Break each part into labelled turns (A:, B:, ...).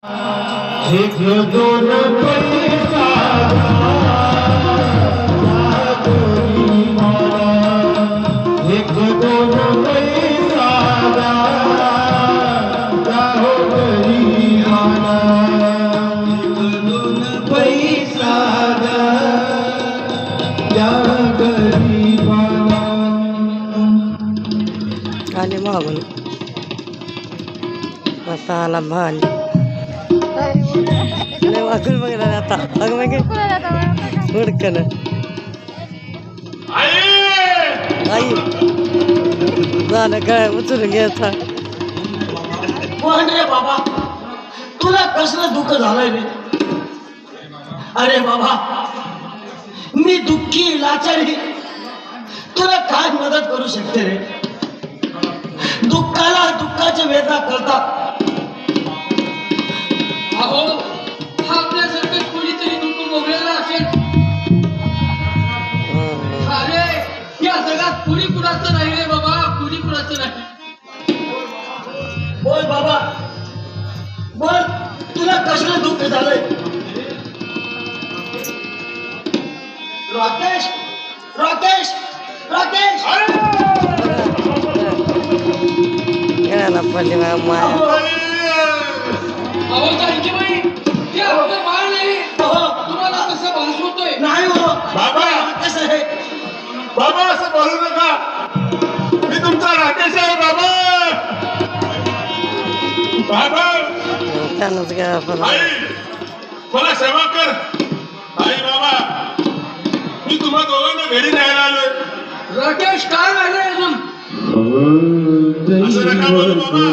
A: एक दोन पैसा एक दोन पैसा हो गरीबाला एक दोन पैसा या गरीबाला
B: आले मागून आता आला भाली नाही वाकून बघणार आता अगं मागे हुडकन आई झालं काय उचलून घ्यायचा
C: रे बाबा तुला कसलं दुःख झालंय रे? अरे बाबा मी दुःखी लाचारी तुला काय मदत करू शकते रे? दुःखाला दुःखाच्या वेदना कळतात.
D: अहो हा आपल्यासारखं कोणीतरी दुःख भोगलेलं असेल. अरे या जगात कुणी कुणाचं नाही रे बाबा, कुणी कुणाचं नाही.
C: बोल बाबा बोल तुला कसलं दुःख झालंय? राकेश राकेश राकेश
B: खेळायला पडली माया
D: अहो जानकीबाई ते आपलं बाळ नाही. तुम्हाला कसं भास होतोय?
C: नाही हो
A: बाबा
C: कसं आहे
A: बाबा असं बोलू नका. मी तुमचा राकेश आहे बाबा. बाबा
B: त्यानंच घ्या पण
A: आई मला सेवा कर. आई बाबा मी तुम्हा दोघांना घरी न्यायला आलोय.
D: राकेश काय राहिलंय अजून?
A: असं नका बोलू बाबा.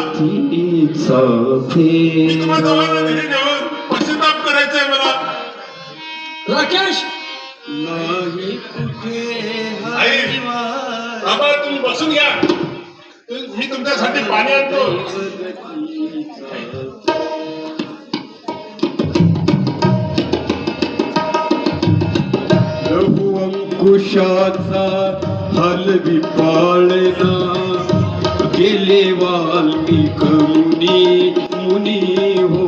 A: मी तुम्हा दोघांना घरी नेऊन पश्चाताप करायचंय मला.
D: राकेश
A: आई बाबा तुम्ही बसून घ्या. मी तुमच्यासाठी पाणी आणतो.
E: लघु अंकुशाचा हलवी पाळना गेले वाल्मिक मुनी मुनी हो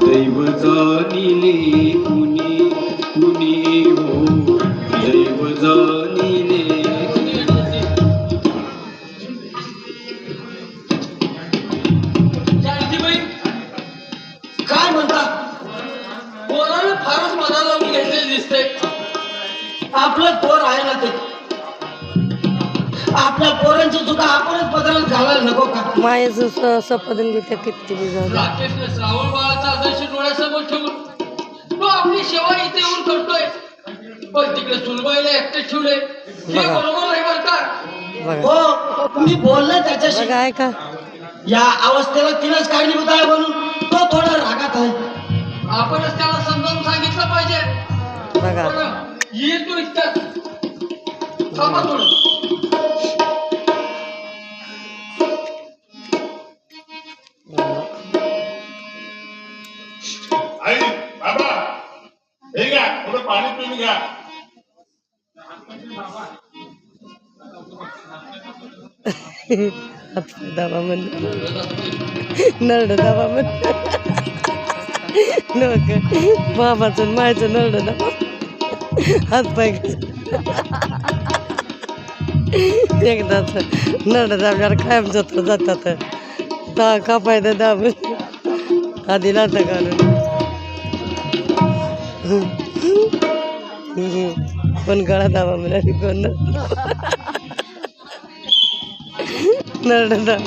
E: दैव जाणिले कुणी कुणी हो दैव जाणिले
D: जानकीबाई
C: काय म्हणता?
D: पोरानं फारच मनाला लावून घेतलेलं दिसतंय.
C: आपलं पोर आहे ना ते. आपल्या पोरांची चुका आपणच बदलत घालायला नको का?
B: मायेचं सपदन घेते किती बी झालं
D: राकेशने श्रावण बाळाचा आदर्श डोळ्यासमोर ठेवून तो आपली सेवा इथे येऊन करतोय. पण तिकडे सुनबाईला एकटे ठेवले हे
B: बघा.
D: बरोबर आहे बरं का?
B: बघा
C: हो मी बोललो त्याच्याशी.
B: बघा ऐका
C: या अवस्थेला तिनंच कारणीभूत आहे म्हणून तो थोडा रागात आहे.
D: आपणच त्याला समजावून सांगितलं पाहिजे.
B: बघा
D: पण येतो इतक्यात थांबा थोडं.
A: आई बाबा हे घ्या थोडं पाणी पिऊन घ्या.
B: दाबा म्हणजे नरड दाबा म्हणजे नको बाबाचं मायचं नरड दाबा हात पाय एकदाच नरड दाबल्यावर कायम जातात ता कापायचं दाब आधी लाता घालून कोण गळा दाबा म्हणाली कोण नरड दाब